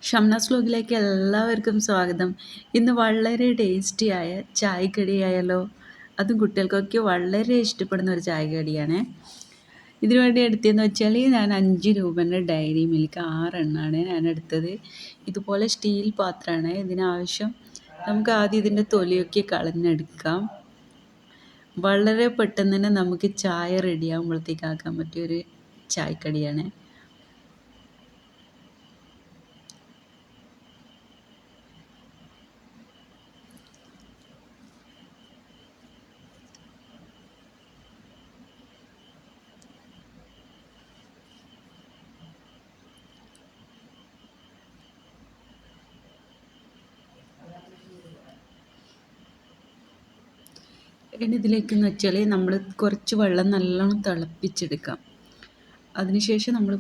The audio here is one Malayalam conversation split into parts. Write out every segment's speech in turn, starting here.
ഷംനാസ് വ്ലോഗിലേക്ക് എല്ലാവർക്കും സ്വാഗതം. ഇന്ന് വളരെ ടേസ്റ്റിയായ ചായക്കടിയായാലോ? അതും കുട്ടികൾക്കൊക്കെ വളരെ ഇഷ്ടപ്പെടുന്ന ഒരു ചായക്കടിയാണ്. ഇതിനു വേണ്ടി എടുത്തതെന്ന് വെച്ചാൽ ഞാൻ 5 രൂപേൻ്റെ ഡയറി മിൽക്ക് 6 എണ്ണമാണ് ഞാൻ എടുത്തത്. ഇതുപോലെ സ്റ്റീൽ പാത്രമാണ് ഇതിനാവശ്യം. നമുക്ക് ആദ്യം ഇതിൻ്റെ തൊലിയൊക്കെ കളഞ്ഞെടുക്കാം. വളരെ പെട്ടെന്ന് തന്നെ നമുക്ക് ചായ റെഡിയാകുമ്പോഴത്തേക്ക് ആക്കാൻ പറ്റിയൊരു ചായക്കടിയാണ്. ഇനി ഇതിലേക്കെന്ന് വെച്ചാൽ നമ്മൾ കുറച്ച് വെള്ളം നല്ലോണം തിളപ്പിച്ചെടുക്കാം. അതിനുശേഷം നമ്മൾ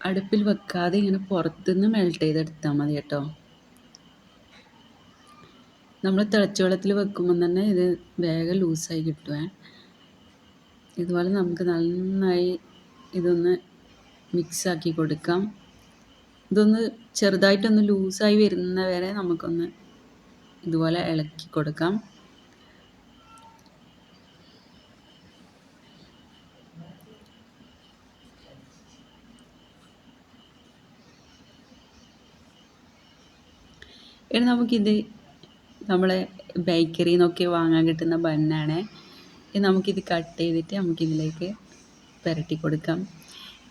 അടുപ്പിൽ വെക്കാതെ ഇങ്ങനെ പുറത്തുനിന്ന് മെൽറ്റ് ചെയ്തെടുത്താൽ മതി കേട്ടോ. നമ്മൾ തിളച്ച വെള്ളത്തിൽ വെക്കുമ്പം തന്നെ ഇത് വേഗം ലൂസായി കിട്ടുമേ. ഇതുപോലെ നമുക്ക് നന്നായി ഇതൊന്ന് മിക്സാക്കി കൊടുക്കാം. ഇതൊന്ന് ചെറുതായിട്ടൊന്ന് ലൂസായി വരുന്ന വരെ നമുക്കൊന്ന് ഇതുപോലെ ഇളക്കി കൊടുക്കാം. ഇനി നമുക്കിത് നമ്മളെ ബേക്കറിയിൽ നിന്നൊക്കെ വാങ്ങാൻ കിട്ടുന്ന ബന്നാണ്. ഇനി നമുക്കിത് കട്ട് ചെയ്തിട്ട് നമുക്കിതിലേക്ക് പുരട്ടി കൊടുക്കാം.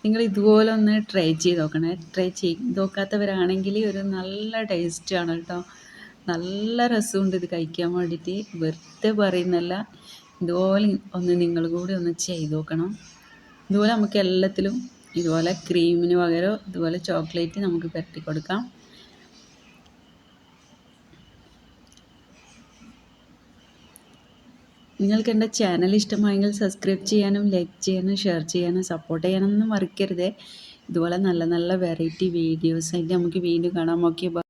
നിങ്ങൾ ഇതുപോലെ ഒന്ന് ട്രൈ ചെയ്ത് നോക്കണേ. ട്രൈ ചെയ്ത് നോക്കാത്തവരാണെങ്കിൽ ഒരു നല്ല ടേസ്റ്റാണ് കേട്ടോ. നല്ല രസമുണ്ട് ഇത് കഴിക്കാൻ വേണ്ടിയിട്ട്. വെറുതെ പറയുന്നല്ല, ഇതുപോലെ ഒന്ന് നിങ്ങൾ കൂടി ഒന്ന് ചെയ്ത് നോക്കണം. ഇതുപോലെ നമുക്ക് എല്ലാത്തിലും ഇതുപോലെ ക്രീമിന് പകരം ഇതുപോലെ ചോക്ലേറ്റ് നമുക്ക് പുരട്ടി കൊടുക്കാം. നിങ്ങൾക്ക് എൻ്റെ ചാനൽ ഇഷ്ടമായെങ്കിൽ സബ്സ്ക്രൈബ് ചെയ്യാനും ലൈക്ക് ചെയ്യാനും ഷെയർ ചെയ്യാനും സപ്പോർട്ട് ചെയ്യാനൊന്നും മറക്കരുത്. ഇതുപോലെ നല്ല നല്ല വെറൈറ്റി വീഡിയോസായിട്ട് നമുക്ക് വീണ്ടും കാണാം. ഓക്കെ.